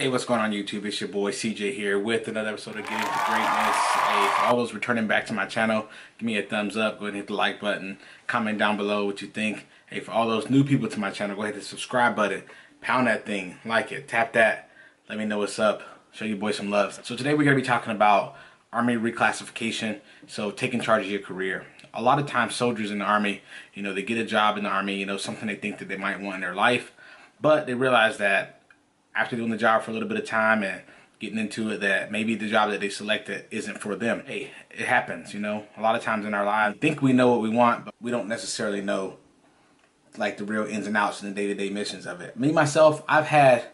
Hey, what's going on YouTube? It's your boy CJ here with another episode of Getting to Greatness. Hey, for all those returning back to my channel, give me a thumbs up, go ahead and hit the like button, comment down below what you think. Hey, for all those new people to my channel, go ahead and hit the subscribe button, pound that thing, like it, tap that, let me know what's up, show your boy some love. So today we're going to be talking about Army reclassification, so taking charge of your career. A lot of times soldiers in the Army, they get a job in the Army, something they think that they might want in their life, but they realize that after doing the job for a little bit of time and getting into it, that maybe the job that they selected isn't for them. Hey, it happens, a lot of times in our lives, we think we know what we want, but we don't necessarily know like the real ins and outs and the day-to-day missions of it. Me, myself, I've had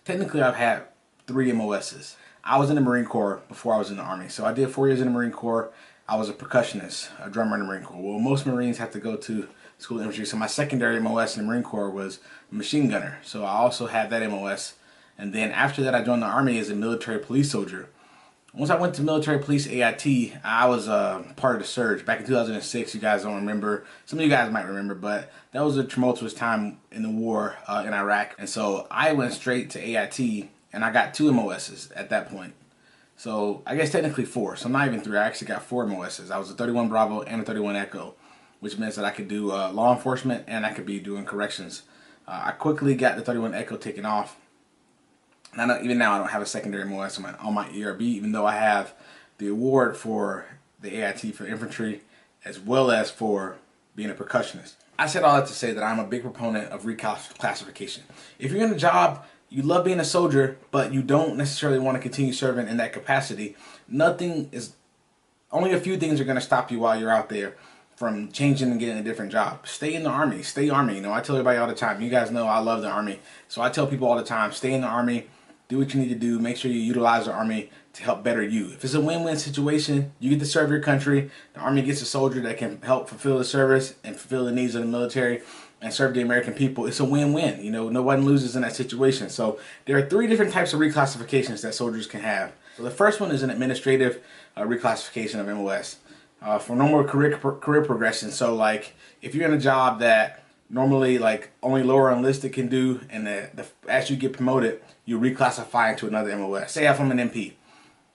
3 MOSs. I was in the Marine Corps before I was in the Army. So I did 4 years in the Marine Corps. I was a percussionist, a drummer in the Marine Corps. Well, most Marines have to go to school of infantry. So my secondary MOS in the Marine Corps was a machine gunner. So I also had that MOS. And then after that, I joined the Army as a military police soldier. Once I went to military police AIT, I was part of the surge. Back in 2006, you guys don't remember. Some of you guys might remember, but that was a tumultuous time in the war in Iraq. And so I went straight to AIT, and I got 2 MOSs at that point. So I guess technically 4. So not even 3. I actually got 4 MOSs. I was a 31 Bravo and a 31 Echo, which means that I could do law enforcement and I could be doing corrections. I quickly got the 31 Echo taken off. And even now I don't have a secondary MOS on my ERB, even though I have the award for the AIT for infantry as well as for being a percussionist. I said all that to say that I'm a big proponent of reclassification. If you're in a job, you love being a soldier, but you don't necessarily want to continue serving in that capacity, only a few things are going to stop you while you're out there from changing and getting a different job. Stay in the Army. Stay Army. I tell everybody all the time. You guys know I love the Army. So I tell people all the time, stay in the Army. Do what you need to do. Make sure you utilize the Army to help better you. If it's a win-win situation, you get to serve your country. The Army gets a soldier that can help fulfill the service and fulfill the needs of the military and serve the American people. It's a win-win. No one loses in that situation. So there are 3 different types of reclassifications that soldiers can have. So the first one is an administrative reclassification of MOS for normal career progression. So like if you're in a job that normally like only lower enlisted can do, and as you get promoted, you reclassify into another MOS. Say if I'm an MP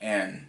and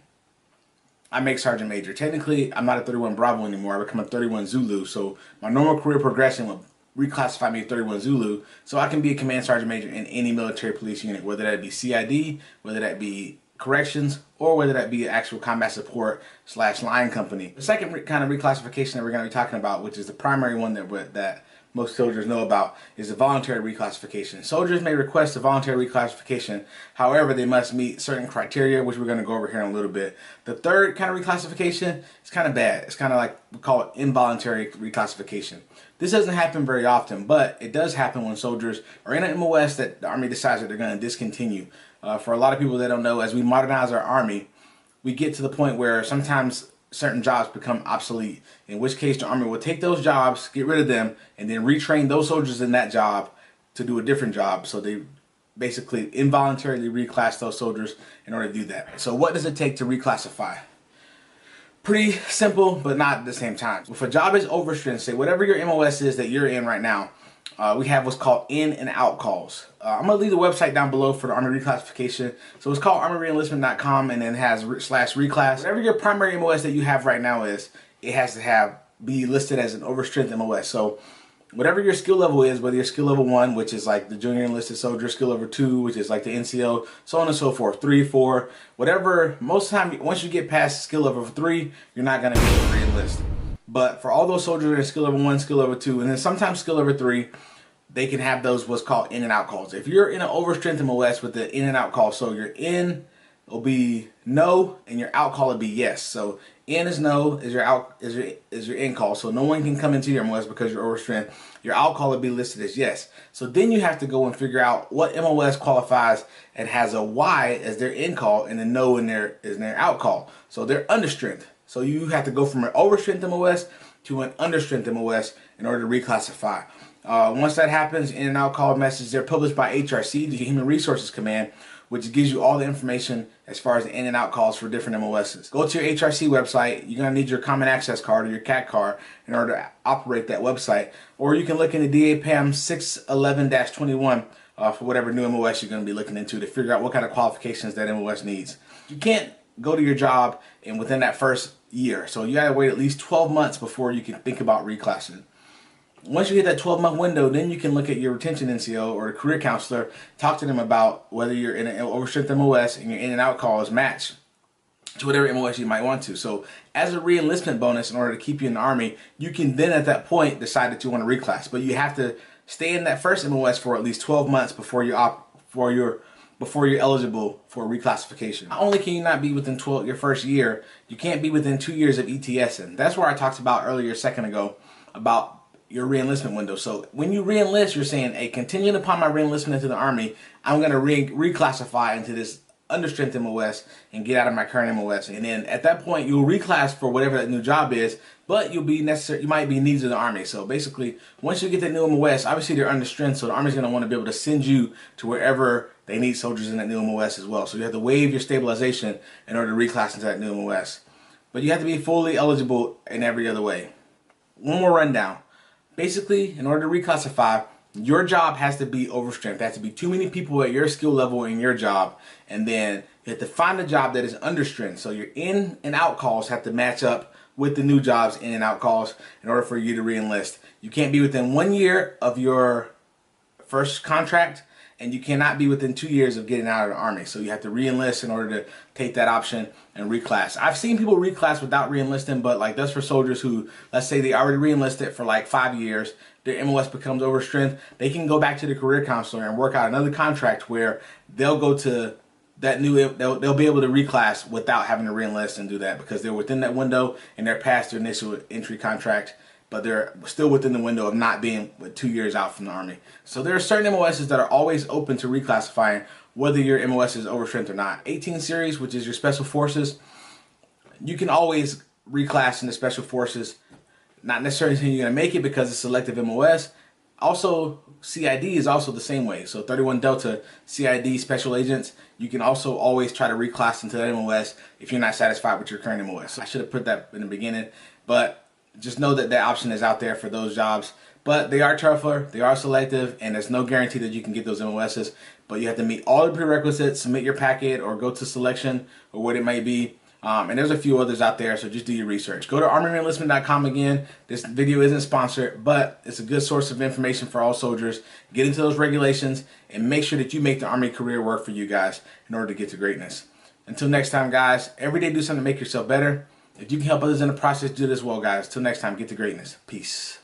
I make Sergeant Major. Technically, I'm not a 31 Bravo anymore. I become a 31 Zulu. So my normal career progression will reclassify me to 31 Zulu, so I can be a Command Sergeant Major in any military police unit, whether that be CID, whether that be corrections, or whether that be actual combat support / line company. The second kind of reclassification that we're going to be talking about, which is the primary one that most soldiers know about, is the voluntary reclassification. Soldiers may request a voluntary reclassification, however they must meet certain criteria, which we're going to go over here in a little bit. The third kind of reclassification is kind of bad. It's kind of like, we call it involuntary reclassification. This doesn't happen very often, but it does happen when soldiers are in an MOS that the Army decides that they're going to discontinue. For a lot of people that don't know, as we modernize our Army, we get to the point where sometimes certain jobs become obsolete, in which case the Army will take those jobs, get rid of them, and then retrain those soldiers in that job to do a different job. So they basically involuntarily reclass those soldiers in order to do that. So what does it take to reclassify? Pretty simple, but not at the same time. If a job is overstrength, say whatever your MOS is that you're in right now, we have what's called in and out calls. I'm going to leave the website down below for the Army reclassification. So it's called armyreenlistment.com, and then it has /reclass. Whatever your primary MOS that you have right now is, it has to be listed as an overstrength MOS. So whatever your skill level is, whether you're skill level 1, which is like the junior enlisted soldier, skill level 2, which is like the NCO, so on and so forth, 3, 4, whatever. Most of the time, once you get past skill level 3, you're not going to be able to re-enlist. But for all those soldiers that are skill level 1, skill level 2, and then sometimes skill level 3, they can have those what's called in and out calls. If you're in an overstrength MOS with the in and out call, so your in will be no and your out call will be yes. So in is no, is your out is your in call. So no one can come into your MOS because you're overstrength. Your out call will be listed as yes. So then you have to go and figure out what MOS qualifies and has a Y as their in call and a no in their out call. So they're understrength. So you have to go from an overstrength MOS to an understrength MOS in order to reclassify. Once that happens, in and out call messages, they're published by HRC, the Human Resources Command, which gives you all the information as far as the in and out calls for different MOSs. Go to your HRC website. You're going to need your Common Access card or your CAT card in order to operate that website. Or you can look in the DAPAM 611-21 for whatever new MOS you're going to be looking into to figure out what kind of qualifications that MOS needs. You can't go to your job and within that first year. So you gotta wait at least 12 months before you can think about reclassing. Once you hit that 12-month window, then you can look at your retention NCO or a career counselor, talk to them about whether you're in an overstrength MOS and your in and out calls match to whatever MOS you might want to. So as a re-enlistment bonus, in order to keep you in the Army, you can then at that point decide that you want to reclass. But you have to stay in that first MOS for at least 12 months before you're eligible for reclassification. Not only can you not be within your first year, you can't be within 2 years of ETSing. That's where I talked about earlier a second ago about your re-enlistment window. So when you re-enlist, you're saying, hey, contingent upon my re-enlistment into the Army, I'm going to reclassify into this understrength MOS and get out of my current MOS. And then at that point, you'll reclass for whatever that new job is, but you might be needs of the Army. So basically, once you get that new MOS, obviously they're understrength, so the Army's going to want to be able to send you to wherever they need soldiers in that new MOS as well. So you have to waive your stabilization in order to reclass into that new MOS. But you have to be fully eligible in every other way. One more rundown. Basically, in order to reclassify, your job has to be overstrength. There has to be too many people at your skill level in your job. And then you have to find a job that is understrength. So your in and out calls have to match up with the new job's in and out calls in order for you to re-enlist. You can't be within 1 year of your first contract, and you cannot be within 2 years of getting out of the Army. So you have to re-enlist in order to take that option and reclass. I've seen people reclass without re-enlisting, but like that's for soldiers who, let's say they already re-enlisted for like 5 years, their MOS becomes overstrength, they can go back to the career counselor and work out another contract where they'll go to that they'll be able to reclass without having to re-enlist and do that because they're within that window and they're past their initial entry contract, but they're still within the window of not being 2 years out from the Army. So there are certain MOSs that are always open to reclassifying whether your MOS is overstrength or not. 18 series, which is your special forces, you can always reclass into special forces. Not necessarily saying you're going to make it because it's selective MOS. Also, CID is also the same way. So 31 Delta CID special agents, you can also always try to reclass into that MOS if you're not satisfied with your current MOS. I should have put that in the beginning, but just know that that option is out there for those jobs. But they are tougher, they are selective, and there's no guarantee that you can get those MOSs. But you have to meet all the prerequisites, submit your packet, or go to selection, or what it may be. And there's a few others out there, so just do your research. Go to ArmyReenlistment.com again. This video isn't sponsored, but it's a good source of information for all soldiers. Get into those regulations and make sure that you make the Army career work for you guys in order to get to greatness. Until next time, guys, every day do something to make yourself better. If you can help others in the process, do it as well, guys. Till next time, get to greatness. Peace.